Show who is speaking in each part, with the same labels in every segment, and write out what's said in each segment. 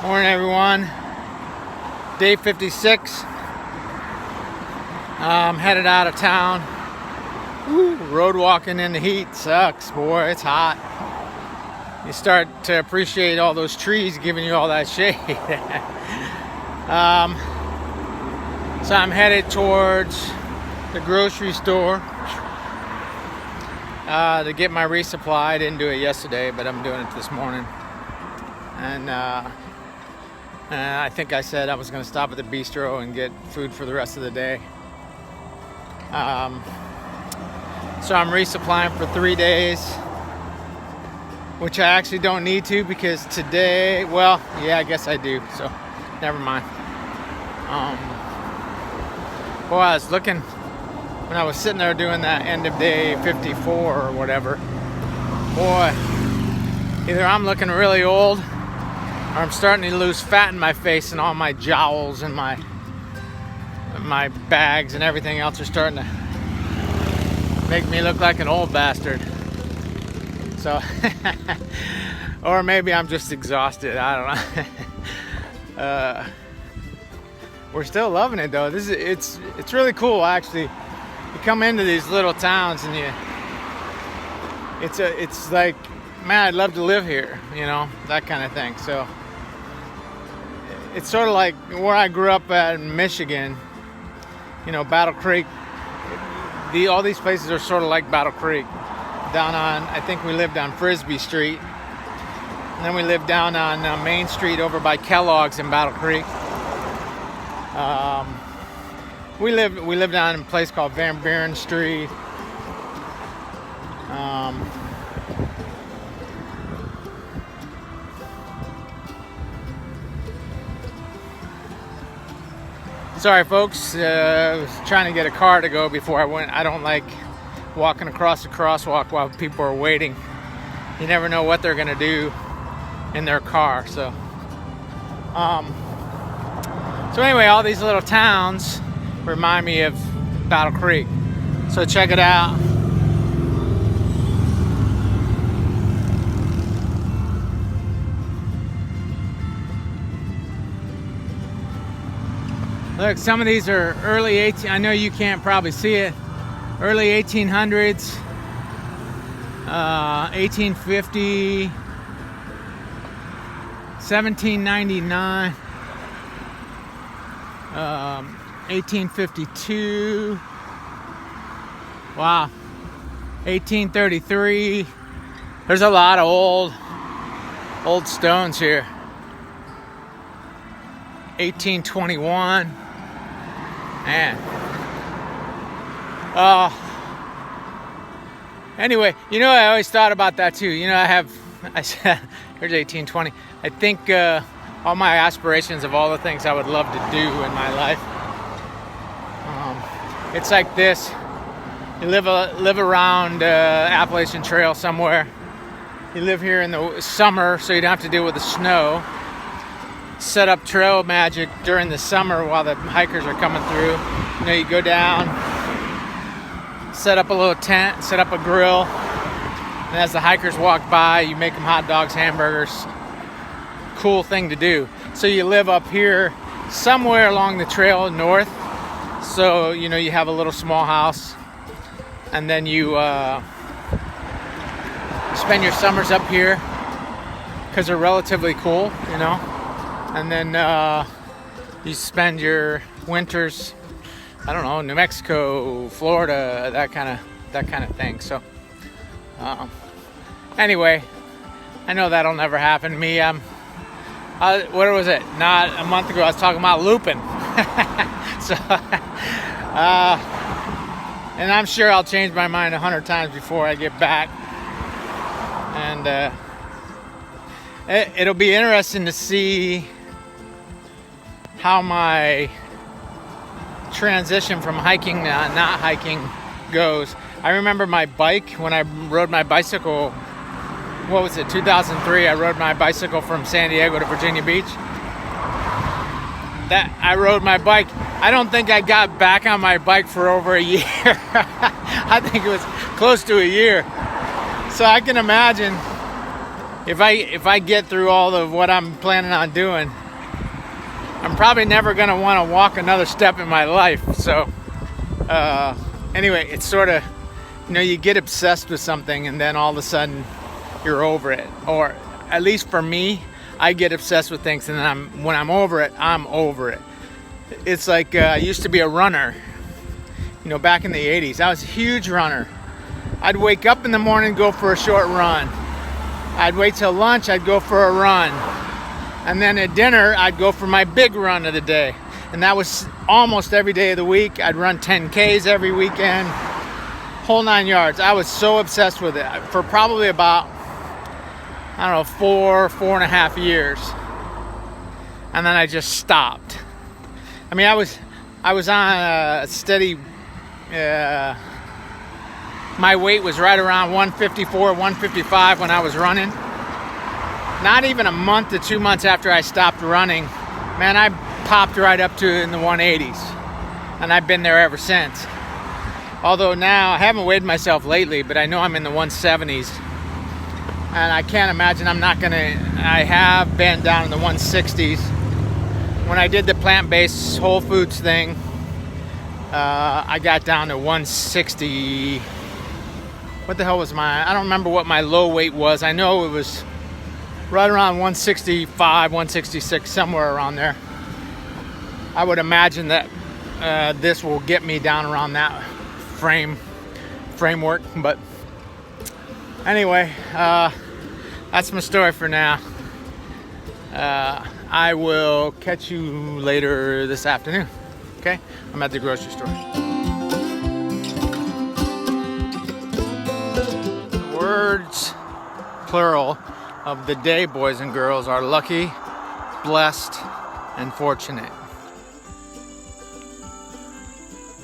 Speaker 1: Morning, everyone. Day 56. I'm headed out of town. Road walking in the heat sucks, boy. It's hot. You start to appreciate all those trees giving you all that shade. So I'm headed towards the grocery store to get my resupply. I didn't do it yesterday, but I'm doing it this morning. And I think I said I was going to stop at the bistro and get food for the rest of the day. So I'm resupplying for 3 days, which I actually don't need to because today, well, yeah, I guess I do. So never mind. Boy, I was looking when I was sitting there doing that end of day 54 or whatever. Boy, either I'm looking really old or I'm starting to lose fat in my face, and all my jowls and my bags and everything else are starting to make me look like an old bastard. So, or maybe I'm just exhausted. I don't know. We're still loving it though. It's really cool actually. You come into these little towns and it's like, man, I'd love to live here, you know, that kind of thing. So it's sort of like where I grew up at in Michigan, you know, Battle Creek. All these places are sort of like Battle Creek. Down on, I think we lived on Frisbee Street, and then we lived down on Main Street over by Kellogg's in Battle Creek. We lived down in a place called Van Buren Street. Sorry, folks. I was trying to get a car to go before I went. I don't like walking across the crosswalk while people are waiting. You never know what they're gonna do in their car. So anyway, all these little towns remind me of Battle Creek. So check it out. Look, some of these are early 18. I know you can't probably see it. Early 1800s, 1850, 1799, 1852. Wow, 1833. There's a lot of old stones here. 1821. Man. Anyway, you know, I always thought about that too. You know, I said, here's 1820. I think all my aspirations of all the things I would love to do in my life. It's like this. You live around Appalachian Trail somewhere. You live here in the summer, so you don't have to deal with the snow. Set up trail magic during the summer while the hikers are coming through. You know, you go down, set up a little tent, set up a grill, and as the hikers walk by, you make them hot dogs, hamburgers. Cool thing to do. So you live up here somewhere along the trail north. So, you know, you have a little small house, and then you spend your summers up here because they're relatively cool, you know. And then you spend your winters, I don't know, New Mexico, Florida, that kind of thing. So anyway, I know that'll never happen to me. What was it? Not a month ago, I was talking about looping. So and I'm sure I'll change my mind 100 times before I get back. And it'll be interesting to see how my transition from hiking to not hiking goes. I remember my bike, when I rode my bicycle, what was it, 2003, I rode my bicycle from San Diego to Virginia Beach. I rode my bike. I don't think I got back on my bike for over a year. I think it was close to a year. So I can imagine if I get through all of what I'm planning on doing, I'm probably never going to want to walk another step in my life. So anyway, it's sort of, you get obsessed with something and then all of a sudden you're over it. Or at least for me, I get obsessed with things and then when I'm over it, I'm over it. It's like I used to be a runner, back in the 80s. I was a huge runner. I'd wake up in the morning, go for a short run. I'd wait till lunch, I'd go for a run. And then at dinner, I'd go for my big run of the day. And that was almost every day of the week. I'd run 10Ks every weekend, whole 9 yards. I was so obsessed with it for probably about, 4.5 years. And then I just stopped. I mean, I was on a steady, my weight was right around 154, 155 when I was running. Not even a month to 2 months after I stopped running, man, I popped right up to in the 180s. And I've been there ever since. Although now, I haven't weighed myself lately, but I know I'm in the 170s. And I can't imagine I have been down in the 160s. When I did the plant-based whole foods thing, I got down to 160. What the hell was I don't remember what my low weight was. I know it was right around 165, 166, somewhere around there. I would imagine that this will get me down around that framework. But anyway, that's my story for now. I will catch you later this afternoon. Okay? I'm at the grocery store. Words, plural, of the day, boys and girls, are lucky, blessed, and fortunate.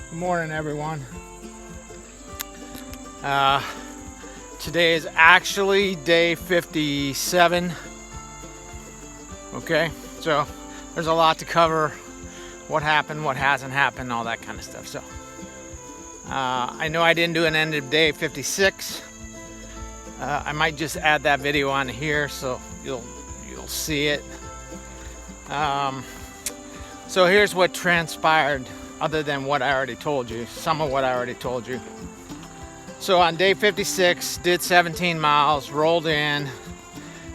Speaker 1: Good morning, everyone. Today is actually day 57. Okay, so there's a lot to cover. What happened, what hasn't happened, all that kind of stuff. So I know I didn't do an end of day 56. I might just add that video on here so you'll see it. So here's what transpired, other than what I already told you, some of what I already told you. So on day 56, did 17 miles, rolled in,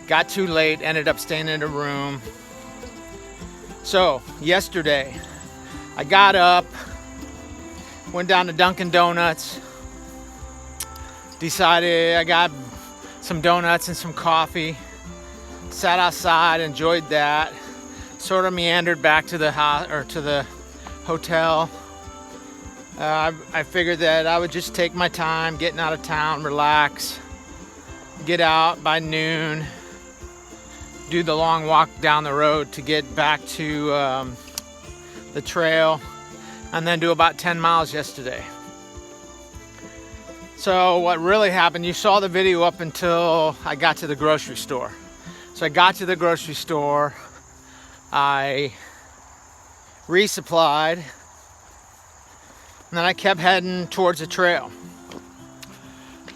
Speaker 1: got too late, ended up staying in a room. So yesterday, I got up, went down to Dunkin' Donuts, decided I got some donuts and some coffee, sat outside, enjoyed that, sort of meandered back to the hotel. I figured that I would just take my time getting out of town, relax, get out by noon, do the long walk down the road to get back to the trail, and then do about 10 miles yesterday. So what really happened, you saw the video up until I got to the grocery store. So I got to the grocery store, I resupplied, and then I kept heading towards the trail.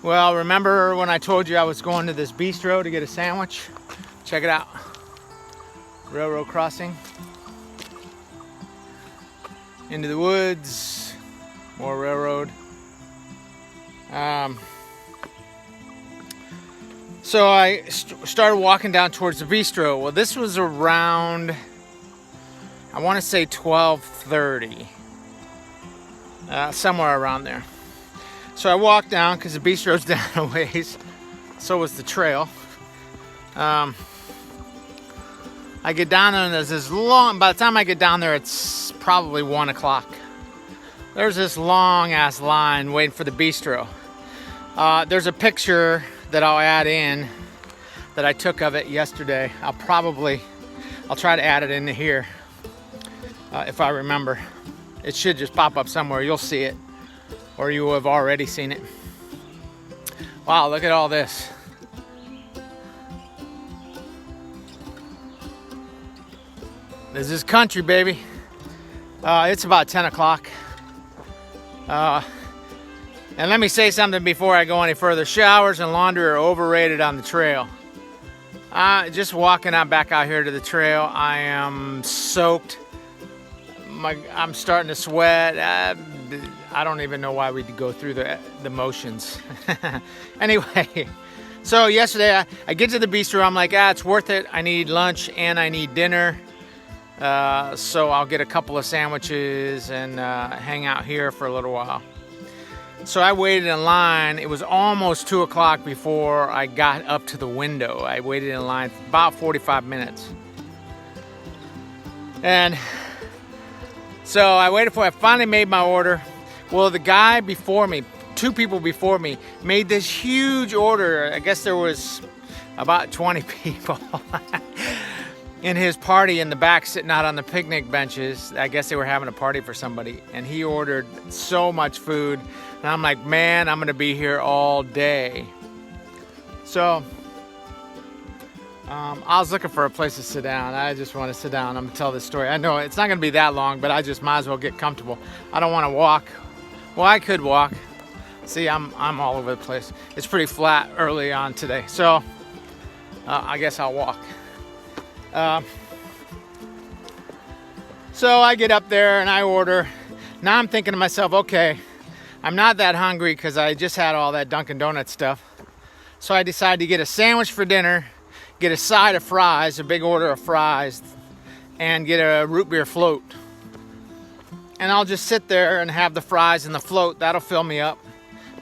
Speaker 1: Well, remember when I told you I was going to this bistro to get a sandwich? Check it out. Railroad crossing. Into the woods. More railroad. So I started walking down towards the bistro. Well, this was around, I want to say 12:30. Somewhere around there. So I walked down because the bistro's down a ways. So was the trail. I get down there and there's this long, by the time I get down there, it's probably 1 o'clock. There's this long ass line waiting for the bistro. There's a picture that I'll add in that I took of it yesterday. I'll try to add it into here if I remember. It should just pop up somewhere. You'll see it, or you will have already seen it. Wow, look at all this. This is country, baby. It's about 10 o'clock. And let me say something before I go any further. Showers and laundry are overrated on the trail. Just walking out back out here to the trail. I am soaked. I'm starting to sweat. I don't even know why we'd go through the motions. Anyway, so yesterday I get to the bistro. I'm like, it's worth it. I need lunch and I need dinner. So I'll get a couple of sandwiches and hang out here for a little while. So I waited in line. It was almost 2 o'clock before I got up to the window. I waited in line for about 45 minutes. And so I finally made my order. Well, the guy before me, 2 people before me, made this huge order. I guess there was about 20 people in his party in the back sitting out on the picnic benches. I guess they were having a party for somebody. And he ordered so much food. And I'm like, man, I'm gonna be here all day. So I was looking for a place to sit down. I just want to sit down. I'm gonna tell this story. I know it's not gonna be that long, but I just might as well get comfortable. I don't want to walk. Well, I could walk. See, I'm all over the place. It's pretty flat early on today, so I guess I'll walk. So I get up there and I order. Now I'm thinking to myself, okay, I'm not that hungry because I just had all that Dunkin' Donuts stuff. So I decided to get a sandwich for dinner, get a side of fries, a big order of fries, and get a root beer float. And I'll just sit there and have the fries and the float. That'll fill me up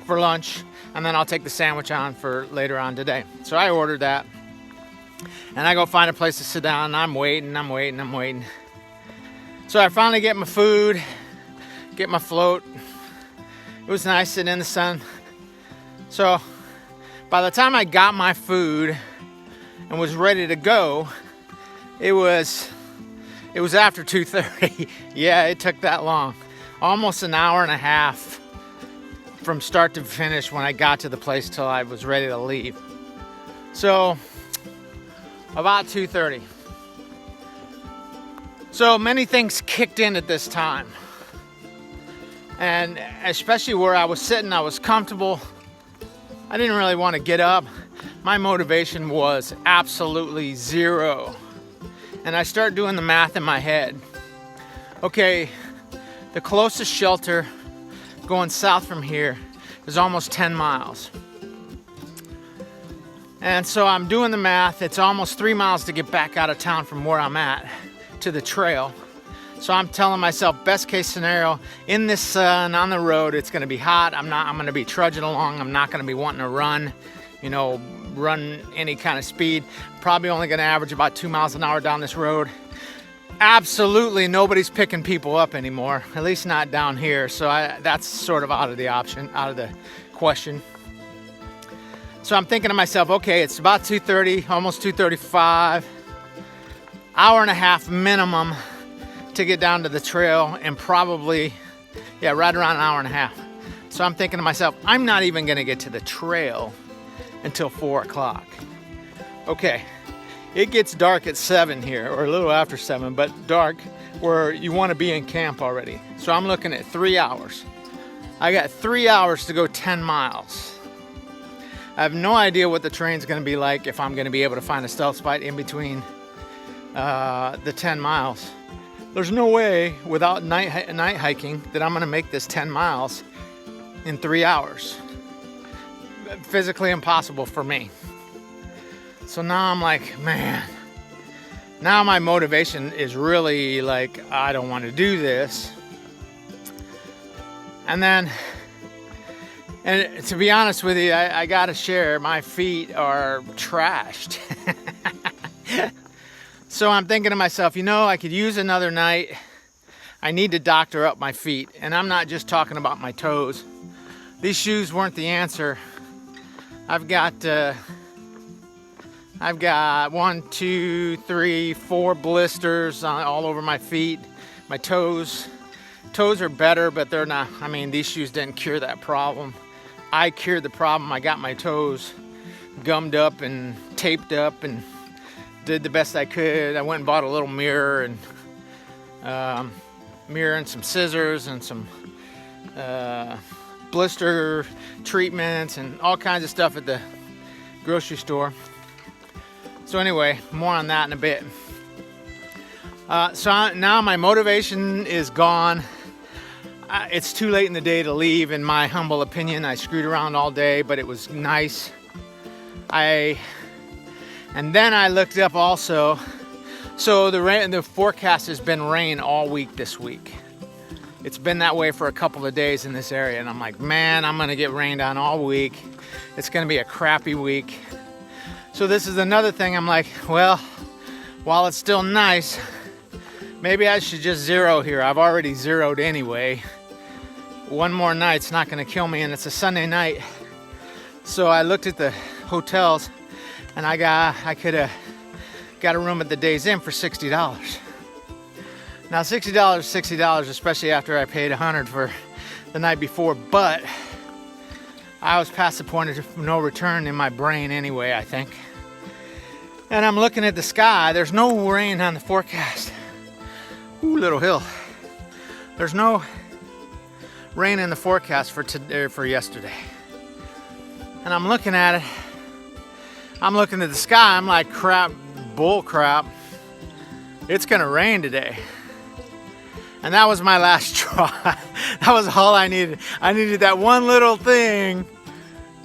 Speaker 1: for lunch. And then I'll take the sandwich on for later on today. So I ordered that. And I go find a place to sit down. And I'm waiting. So I finally get my food, get my float. It was nice sitting in the sun. So by the time I got my food and was ready to go, it was after 2:30. Yeah, it took that long. Almost an hour and a half from start to finish when I got to the place till I was ready to leave. So about 2:30. So many things kicked in at this time. And especially where I was sitting, I was comfortable. I didn't really want to get up. My motivation was absolutely zero. And I start doing the math in my head. Okay, the closest shelter going south from here is almost 10 miles. And so I'm doing the math. It's almost 3 miles to get back out of town from where I'm at to the trail. So I'm telling myself, best case scenario, in this sun on the road, it's gonna be hot. I'm gonna be trudging along. I'm not gonna be wanting to run any kind of speed. Probably only gonna average about 2 miles an hour down this road. Absolutely nobody's picking people up anymore, at least not down here. So that's sort of out of the question. So I'm thinking to myself, okay, it's about 2:30, almost 2:35, hour and a half minimum to get down to the trail, and probably, right around an hour and a half. So I'm thinking to myself, I'm not even gonna get to the trail until 4 o'clock. Okay, it gets dark at 7 here, or a little after 7, but dark where you wanna be in camp already. So I'm looking at 3 hours. I got 3 hours to go 10 miles. I have no idea what the terrain's gonna be like, if I'm gonna be able to find a stealth spot in between the 10 miles. There's no way without night hiking that I'm gonna make this 10 miles in 3 hours. Physically impossible for me. So now I'm like, man, now my motivation is really like, I don't want to do this. And to be honest with you, I gotta share, my feet are trashed. So I'm thinking to myself, I could use another night. I need to doctor up my feet. And I'm not just talking about my toes. These shoes weren't the answer. I've got 1, 2, 3, 4 blisters all over my feet. My toes are better, but they're not. These shoes didn't cure that problem. I cured the problem. I got my toes gummed up and taped up and did the best I could. I went and bought a little mirror and some scissors and some blister treatments and all kinds of stuff at the grocery store. So anyway, more on that in a bit. Now my motivation is gone. It's too late in the day to leave, in my humble opinion. I screwed around all day, but it was nice. And then I looked up also. So the forecast has been rain all week this week. It's been that way for a couple of days in this area, and I'm like, man, I'm gonna get rained on all week. It's gonna be a crappy week. So this is another thing. I'm like, well, while it's still nice, maybe I should just zero here. I've already zeroed anyway. One more night's not gonna kill me, and it's a Sunday night. So I looked at the hotels, and I could have got a room at the Days Inn for $60. Now $60 is $60, especially after I paid $100 for the night before, but I was past the point of no return in my brain anyway, I think. And I'm looking at the sky. There's no rain on the forecast. Ooh, little hill. There's no rain in the forecast for yesterday. And I'm looking at it. I'm looking at the sky. I'm like, crap, bull crap. It's gonna rain today. And that was my last try. That was all I needed. I needed that one little thing,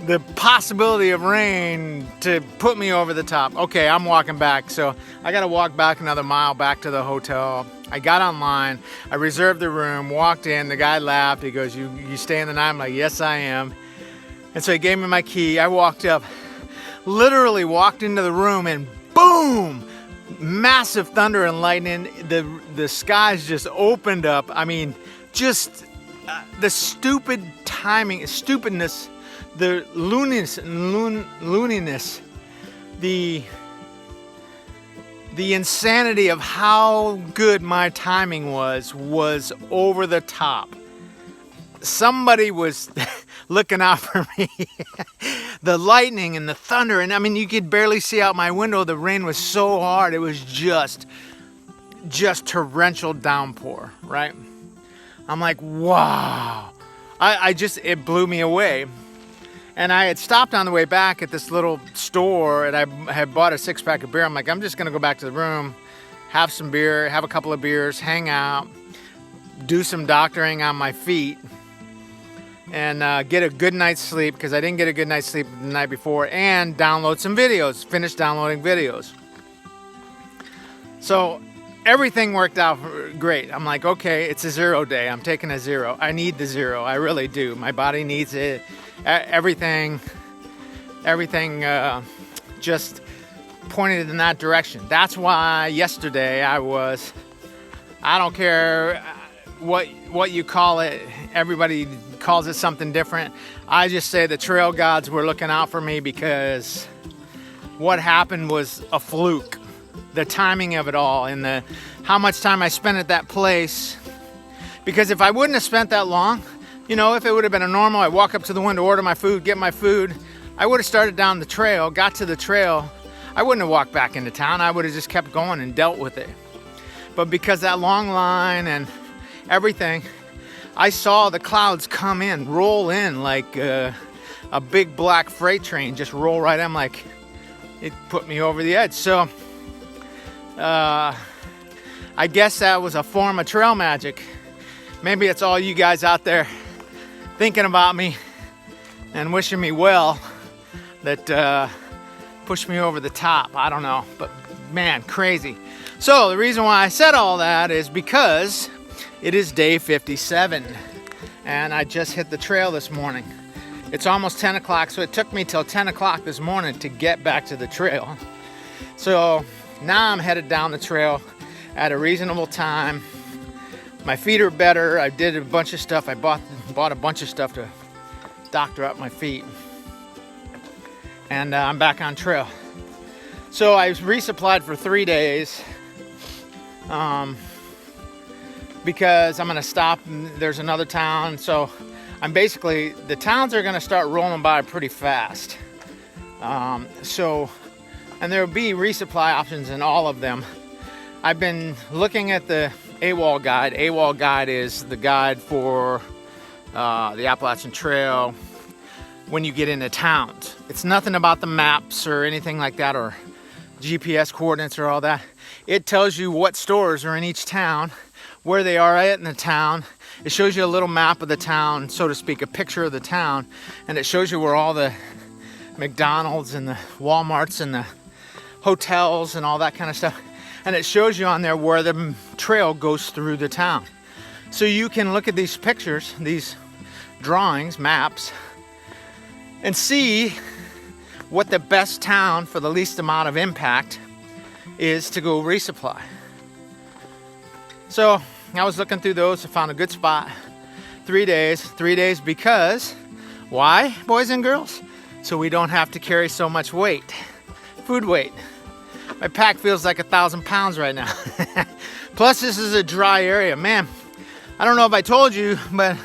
Speaker 1: the possibility of rain, to put me over the top. Okay, I'm walking back. So I gotta walk back another mile back to the hotel. I got online, I reserved the room, walked in, the guy laughed. He goes, you staying the night? I'm like, yes, I am. And so he gave me my key. I walked up, literally walked into the room, and boom, massive thunder and lightning. The skies just opened up. I mean, just the stupid timing, stupidness, the looniness, the insanity of how good my timing was over the top. Somebody was looking out for me. The lightning and the thunder, and I mean, you could barely see out my window. The rain was so hard. It was just torrential downpour, right? I'm like, wow. It blew me away. And I had stopped on the way back at this little store, and I had bought a 6-pack of beer. I'm like, I'm just gonna go back to the room, have some beer, have a couple of beers, hang out, do some doctoring on my feet, and get a good night's sleep, because I didn't get a good night's sleep the night before, and download some videos, finish downloading videos. So everything worked out great. I'm like, okay, it's a 0 day. I'm taking a 0. I need the 0. I really do. My body needs it. Everything just pointed in that direction. That's why yesterday I don't care what you call it. Everybody calls it something different. I just say the trail gods were looking out for me, because what happened was a fluke. The timing of it all, and how much time I spent at that place. Because if I wouldn't have spent that long, if it would have been a normal, I walk up to the window, order my food, get my food, I would have started down the trail, got to the trail. I wouldn't have walked back into town. I would have just kept going and dealt with it. But because that long line and everything, I saw the clouds come in, roll in like a big black freight train, just roll right in. I'm like, it put me over the edge. So I guess that was a form of trail magic. Maybe it's all you guys out there thinking about me and wishing me well that pushed me over the top. I don't know, but man, crazy. So the reason why I said all that is because it is day 57, and I just hit the trail this morning. It's almost 10 o'clock, so it took me till 10 o'clock this morning to get back to the trail. So now I'm headed down the trail at a reasonable time. My feet are better. I did a bunch of stuff. I bought a bunch of stuff to doctor up my feet. And I'm back on trail. So I was resupplied for 3 days because I'm going to stop. There's another town. So the towns are going to start rolling by pretty fast. And there will be resupply options in all of them. I've been looking at the AWOL guide. AWOL guide is the guide for the Appalachian Trail when you get into towns. It's nothing about the maps or anything like that, or GPS coordinates or all that. It tells you what stores are in each town, where they are at in the town. It shows you a little map of the town, so to speak, a picture of the town, and it shows you where all the McDonald's and the Walmarts and the hotels and all that kind of stuff. And it shows you on there where the trail goes through the town. So you can look at these pictures, these drawings, maps, and see what the best town for the least amount of impact is to go resupply. So I was looking through those, I found a good spot. 3 days because, why, boys and girls? So we don't have to carry so much weight, food weight. My pack feels like 1,000 pounds right now. Plus this is a dry area. Man, I don't know if I told you, but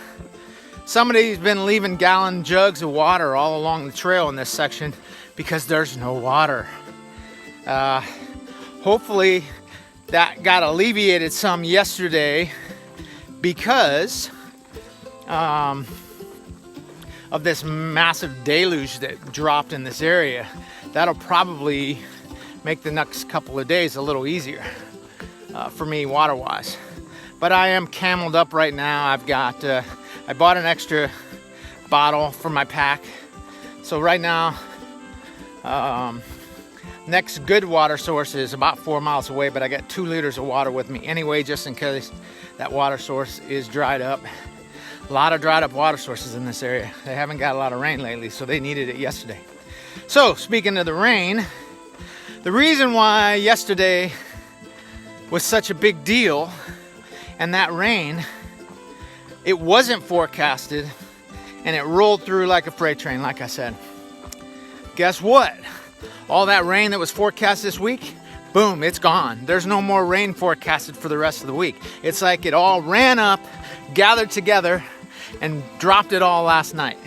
Speaker 1: somebody's been leaving gallon jugs of water all along the trail in this section because there's no water. Hopefully that got alleviated some yesterday because of this massive deluge that dropped in this area. That'll probably make the next couple of days a little easier for me water-wise. But I am cameled up right now. I've got, I bought an extra bottle for my pack. So right now, next good water source is about 4 miles away, but I got 2 liters of water with me anyway, just in case that water source is dried up. A lot of dried up water sources in this area. They haven't got a lot of rain lately, so they needed it yesterday. So speaking of the rain, the reason why yesterday was such a big deal and that rain, it wasn't forecasted and it rolled through like a freight train, like I said. Guess what? All that rain that was forecast this week, boom, it's gone. There's no more rain forecasted for the rest of the week. It's like it all ran up, gathered together, and dropped it all last night.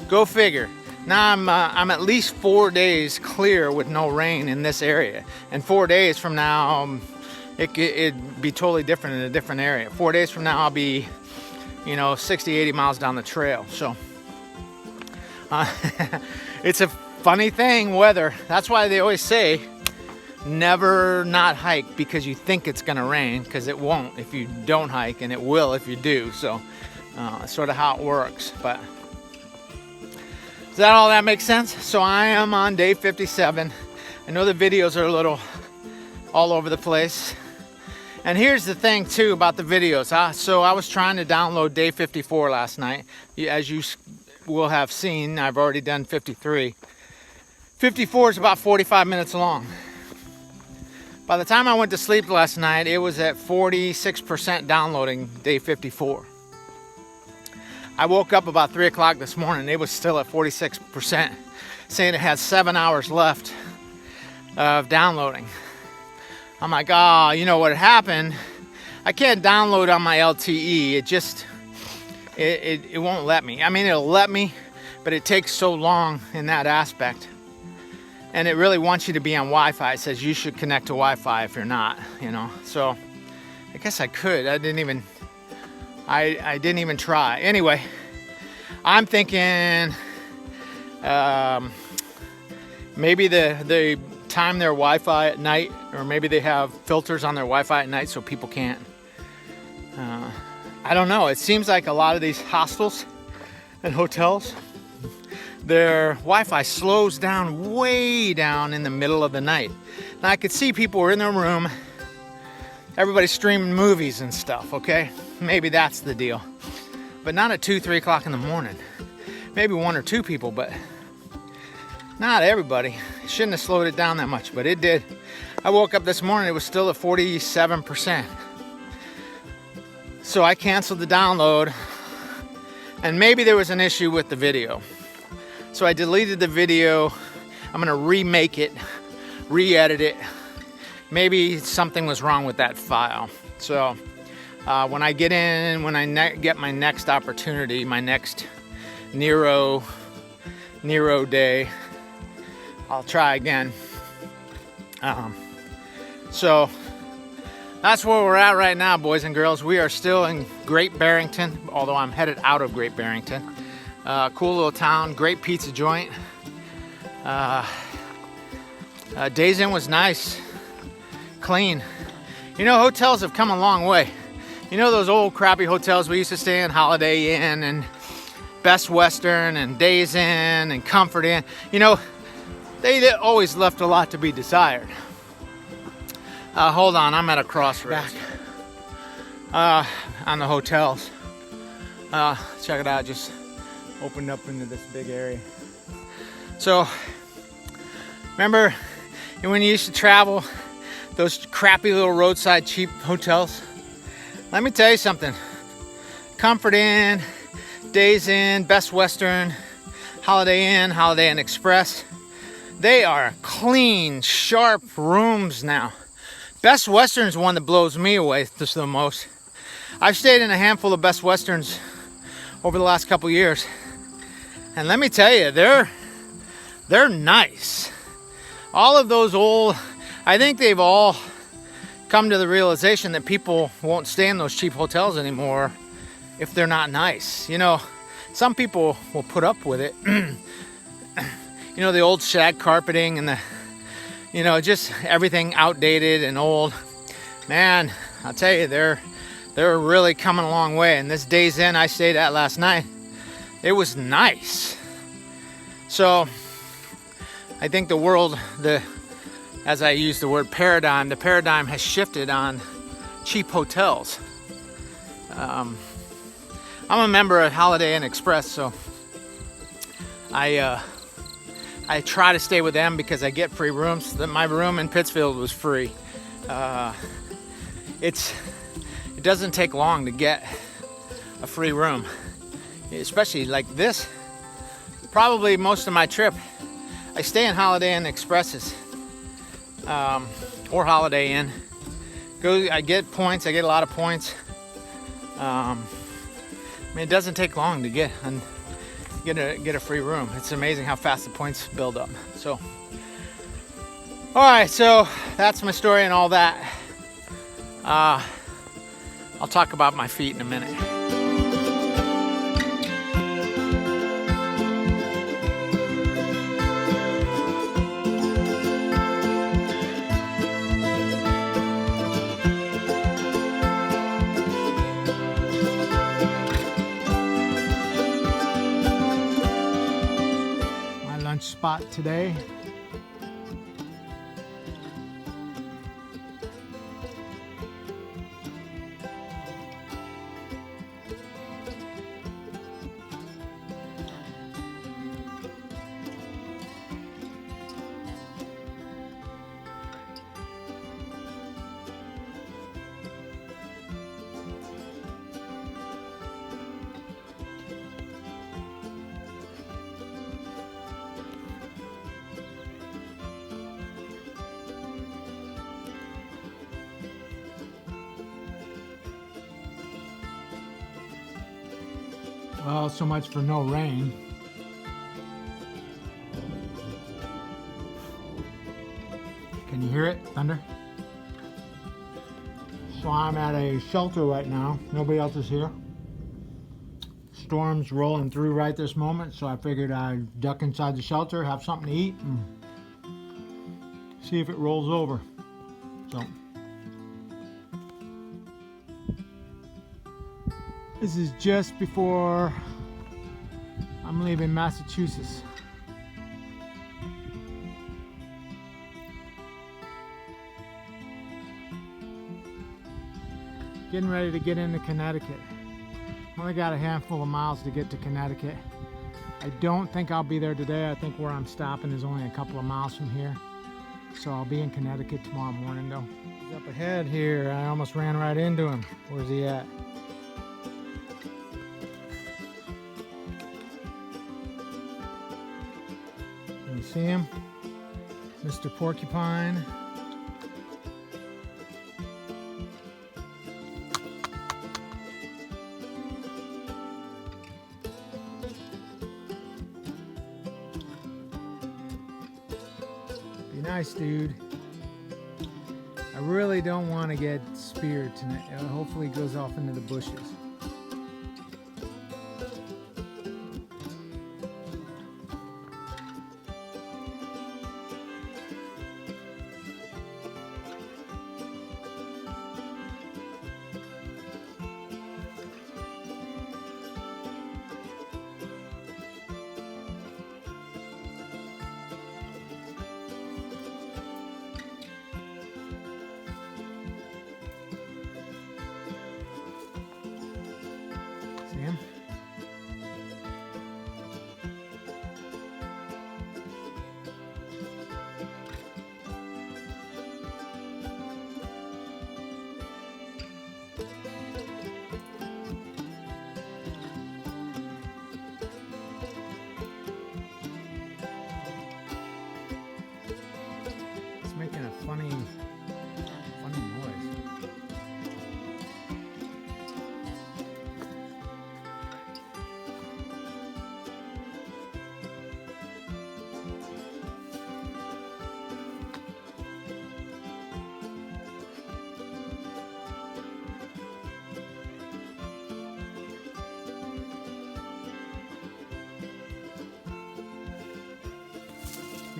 Speaker 1: Go figure. Now I'm at least 4 days clear with no rain in this area. And 4 days from now, it'd be totally different in a different area. 4 days from now, I'll be, 60, 80 miles down the trail. So it's a funny thing, weather. That's why they always say, never not hike because you think it's gonna rain, because it won't if you don't hike, and it will if you do. So sort of how it works. But does that all that make sense? So I am on day 57. I know the videos are a little all over the place. And here's the thing too about the videos. So I was trying to download day 54 last night. As you will have seen, I've already done 53. 54 is about 45 minutes long. By the time I went to sleep last night, it was at 46% downloading day 54. I woke up about 3 o'clock this morning. It was still at 46%, saying it had 7 hours left of downloading. I'm like, you know what happened? I can't download on my LTE. It just, it won't let me. I mean, it'll let me, but it takes so long in that aspect. And it really wants you to be on Wi-Fi. It says you should connect to Wi-Fi if you're not, So I guess I could. I didn't even try. Anyway, I'm thinking maybe they time their Wi-Fi at night, or maybe they have filters on their Wi-Fi at night so people can't. I don't know. It seems like a lot of these hostels and hotels, their Wi-Fi slows down way down in the middle of the night. Now I could see people were in their room, everybody's streaming movies and stuff, okay? Maybe that's the deal. But not at 2, 3 o'clock in the morning. Maybe 1 or 2 people, but not everybody. Shouldn't have slowed it down that much, but it did. I woke up this morning, it was still at 47%. So I canceled the download, and maybe there was an issue with the video. So I deleted the video. I'm gonna remake it, re-edit it. Maybe something was wrong with that file. So when I get in, when I get my next opportunity, my next Nero day, I'll try again. So that's where we're at right now, boys and girls. We are still in Great Barrington, although I'm headed out of Great Barrington. Cool little town, great pizza joint. Days Inn was nice, clean. You know, hotels have come a long way. You know those old crappy hotels we used to stay in, Holiday Inn and Best Western and Days Inn and Comfort Inn. You know, they always left a lot to be desired. Hold on, I'm at a crossroads. On the hotels. Check it out, just opened up into this big area. So, remember when you used to travel those crappy little roadside cheap hotels? Let me tell you something. Comfort Inn, Days Inn, Best Western, Holiday Inn Express. They are clean, sharp rooms now. Best Western is one that blows me away the most. I've stayed in a handful of Best Westerns over the last couple years, and let me tell you, they're nice. All of those old, I think they've all come to the realization that people won't stay in those cheap hotels anymore if they're not nice. You know, some people will put up with it. You know, the old shag carpeting and the, you know, just everything outdated and old. Man, I'll tell you, they're really coming a long way. And this Days Inn I stayed at last night, it was nice. So I think the world, as I use the word paradigm, the paradigm has shifted on cheap hotels. I'm a member of Holiday Inn Express, so I try to stay with them because I get free rooms. My room in Pittsfield was free. It doesn't take long to get a free room, especially like this. Probably most of my trip, I stay in Holiday Inn Expresses or Holiday Inn. I get points. I get a lot of points. I mean, it doesn't take long to get a free room. It's amazing how fast the points build up. So, all right. So that's my story and all that. I'll talk about my feet in a minute. My lunch spot today. Well, so much for no rain. Can you hear it? Thunder? So I'm at a shelter right now. Nobody else is here. Storm's rolling through right this moment, so I figured I'd duck inside the shelter, have something to eat, and see if it rolls over. So this is just before I'm leaving Massachusetts. Getting ready to get into Connecticut. Only got a handful of miles to get to Connecticut. I don't think I'll be there today. I think where I'm stopping is only a couple of miles from here. So I'll be in Connecticut tomorrow morning though. He's up ahead here. I almost ran right into him. Where's he at? Can you see him? Mr. Porcupine. Be nice, dude. I really don't want to get speared tonight. Hopefully it goes off into the bushes.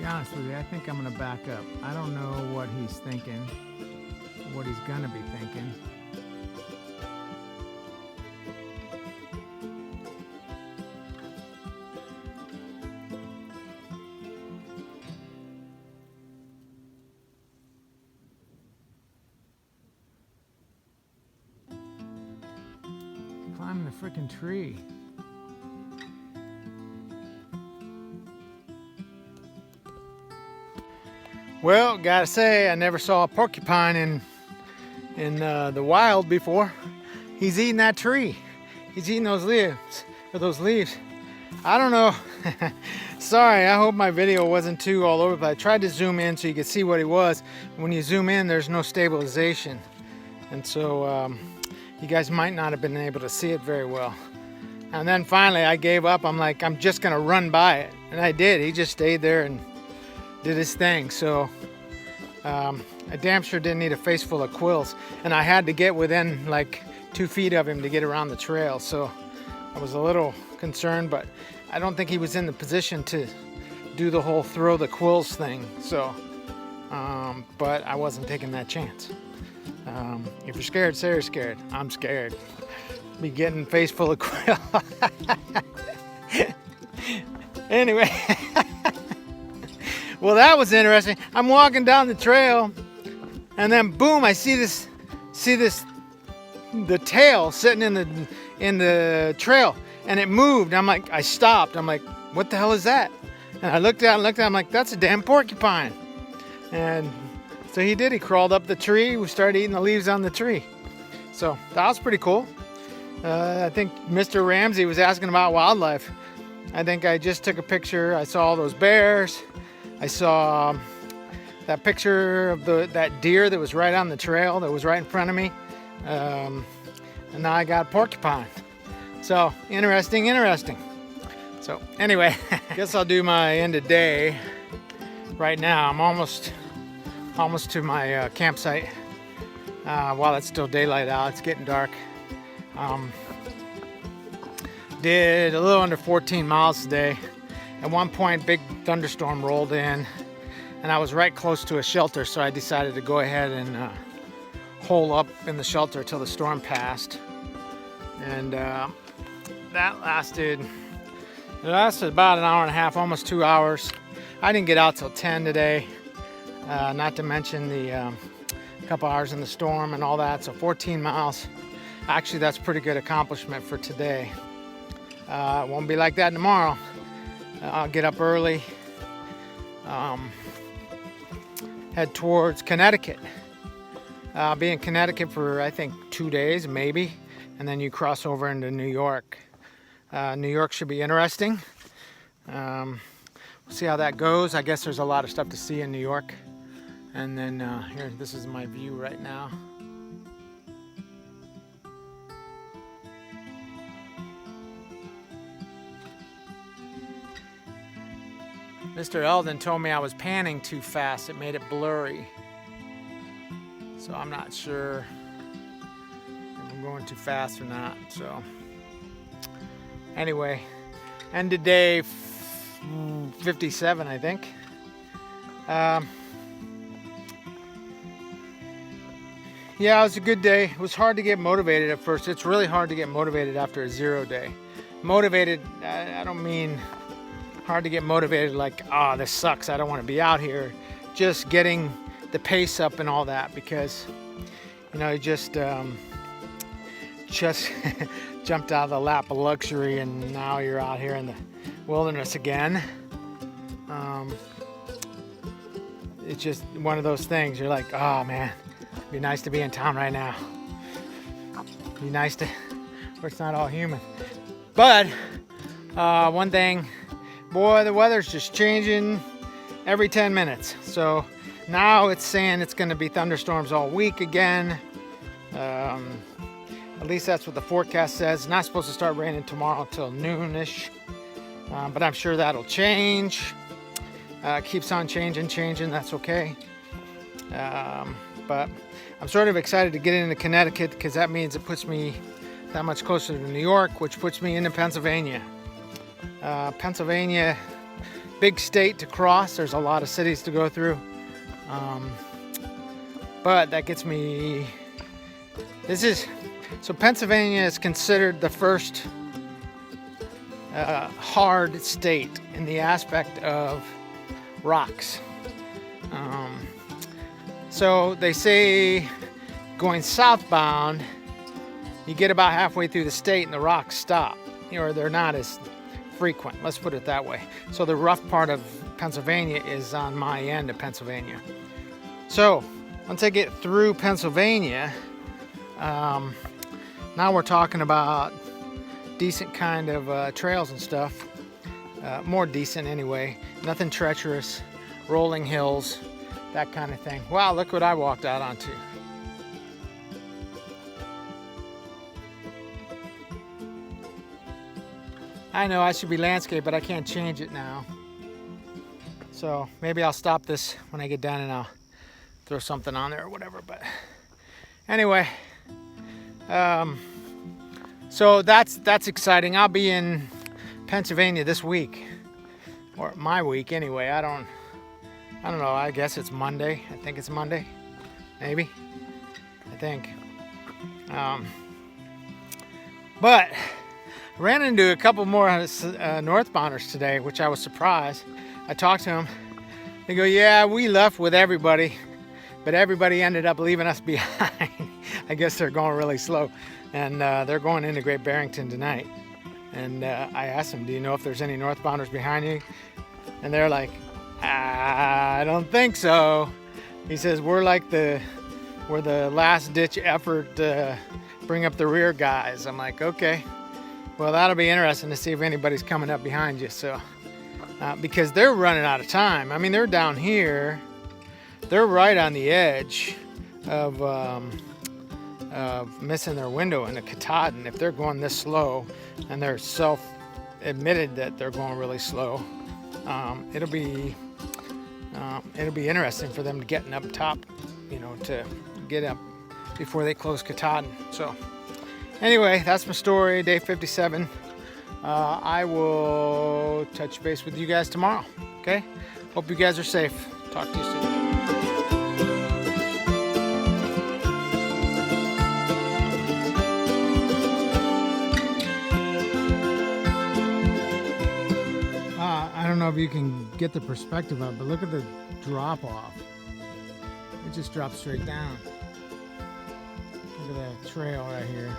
Speaker 1: be honest with you, I think I'm gonna back up. I don't know what he's thinking, what he's gonna be thinking. Climbing the freaking tree. Well, gotta say, I never saw a porcupine in the wild before. He's eating that tree. He's eating those leaves. I don't know. Sorry, I hope my video wasn't too all over, but I tried to zoom in so you could see what he was. When you zoom in, there's no stabilization. And so you guys might not have been able to see it very well. And then finally I gave up. I'm like, I'm just gonna run by it. And I did. He just stayed there and did his thing. So I damn sure didn't need a face full of quills, and I had to get within like 2 feet of him to get around the trail. So I was a little concerned, but I don't think he was in the position to do the whole throw the quills thing. So but I wasn't taking that chance. If you're scared, say you're scared. I'm scared. Be getting face full of quill. Anyway. Well, that was interesting. I'm walking down the trail, and then boom, I see the tail sitting in the trail, and it moved. I'm like, I stopped. I'm like, what the hell is that? And I looked at it, I'm like, that's a damn porcupine. And so he did. He crawled up the tree. We started eating the leaves on the tree. So that was pretty cool. I think Mr. Ramsey was asking about wildlife. I think I just took a picture. I saw all those bears. I saw that picture of that deer that was right on the trail, that was right in front of me. And now I got porcupine. So interesting. So anyway, I guess I'll do my end of day right now. I'm almost to my campsite. While it's still daylight out, it's getting dark. Did a little under 14 miles today. At one point, big thunderstorm rolled in, and I was right close to a shelter, so I decided to go ahead and hole up in the shelter till the storm passed. And that lasted about an hour and a half, almost 2 hours. I didn't get out till 10 today, not to mention the couple hours in the storm and all that. So 14 miles. Actually, that's pretty good accomplishment for today. It won't be like that tomorrow. I'll get up early, head towards Connecticut. I'll be in Connecticut for, I think, 2 days, maybe, and then you cross over into New York. New York should be interesting. We'll see how that goes. I guess there's a lot of stuff to see in New York. And then here, this is my view right now. Mr. Eldon told me I was panning too fast. It made it blurry. So I'm not sure if I'm going too fast or not. So anyway, end of day 57, I think. Yeah, it was a good day. It was hard to get motivated at first. It's really hard to get motivated after a 0 day. Motivated, I don't mean hard to get motivated like, oh, this sucks, I don't want to be out here. Just getting the pace up and all that, because you know, just jumped out of the lap of luxury, and now you're out here in the wilderness again. It's just one of those things. You're like, oh man, it'd be nice to be in town right now. Be nice to, where it's not all human. But one thing, boy, the weather's just changing every 10 minutes. So now it's saying it's going to be thunderstorms all week again. At least that's what the forecast says. It's not supposed to start raining tomorrow until noonish. But I'm sure that'll change. It keeps on changing. That's okay. But I'm sort of excited to get into Connecticut, because that means it puts me that much closer to New York, which puts me into Pennsylvania. Pennsylvania big state to cross. There's a lot of cities to go through. But that gets me, so Pennsylvania is considered the first hard state in the aspect of rocks. So they say going southbound, you get about halfway through the state and the rocks stop, or they're not as frequent, let's put it that way. So the rough part of Pennsylvania is on my end of Pennsylvania. So once I get through Pennsylvania, now we're talking about decent kind of trails and stuff. More decent anyway, nothing treacherous, rolling hills, that kind of thing. Wow, look what I walked out onto. I know I should be landscape, but I can't change it now. So maybe I'll stop this when I get done and I'll throw something on there or whatever. But anyway, so that's exciting. I'll be in Pennsylvania this week, or my week anyway. I don't know. I guess it's Monday. I think it's Monday, maybe. I think. But I ran into a couple more northbounders today, which I was surprised. I talked to them. They go, "Yeah, we left with everybody, but everybody ended up leaving us behind." I guess they're going really slow, and they're going into Great Barrington tonight. And I asked them, "Do you know if there's any northbounders behind you?" And they're like, "I don't think so." He says, we're the last ditch effort to bring up the rear guys. I'm like, okay, well, that'll be interesting to see if anybody's coming up behind you. So because they're running out of time. I mean, they're down here, they're right on the edge of missing their window in the Katahdin. If they're going this slow, and they're self-admitted that they're going really slow, it'll be interesting for them to get up top, to get up before they close Katahdin. So anyway, that's my story, day 57. I will touch base with you guys tomorrow. Okay, hope you guys are safe. Talk to you soon. I don't know if you can get the perspective of it, but look at the drop off. It just drops straight down. Look at that trail right here.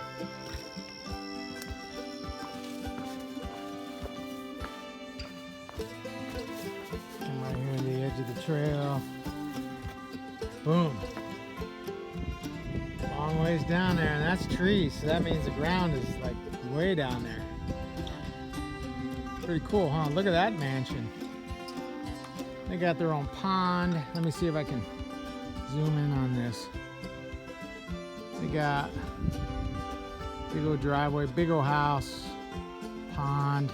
Speaker 1: Come right here on the edge of the trail. Boom. Long ways down there, and that's trees, so that means the ground is like way down there. Pretty cool, huh? Look at that mansion. They got their own pond. Let me see if I can zoom in on this. They got big old driveway, big old house, pond.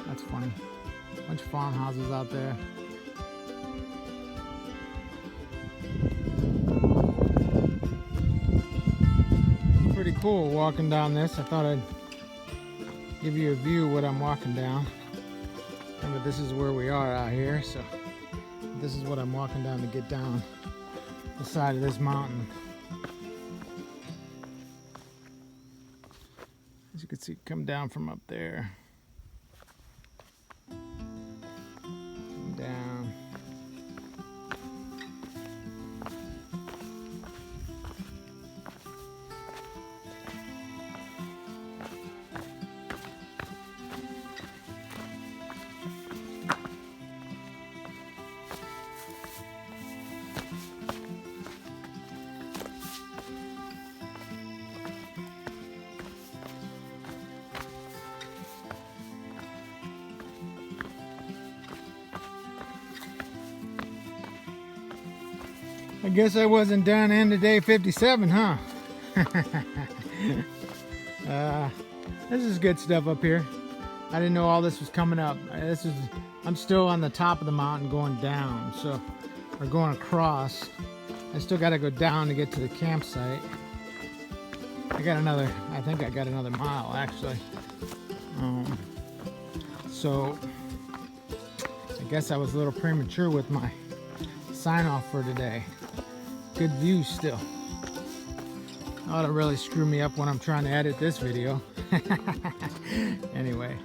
Speaker 1: That's funny. Bunch of farmhouses out there. Pretty cool walking down this. I thought I'd give you a view of what I'm walking down. Remember, this is where we are out here, so this is what I'm walking down to get down the side of this mountain. As you can see, come down from up there. Come down. I guess I wasn't done end of day 57, huh? This is good stuff up here. I didn't know all this was coming up. I'm still on the top of the mountain going down, so we're going across. I still got to go down to get to the campsite. I think I got another mile actually. So guess I was a little premature with my sign off for today. Good views still. Ought to really screw me up when I'm trying to edit this video. Anyway.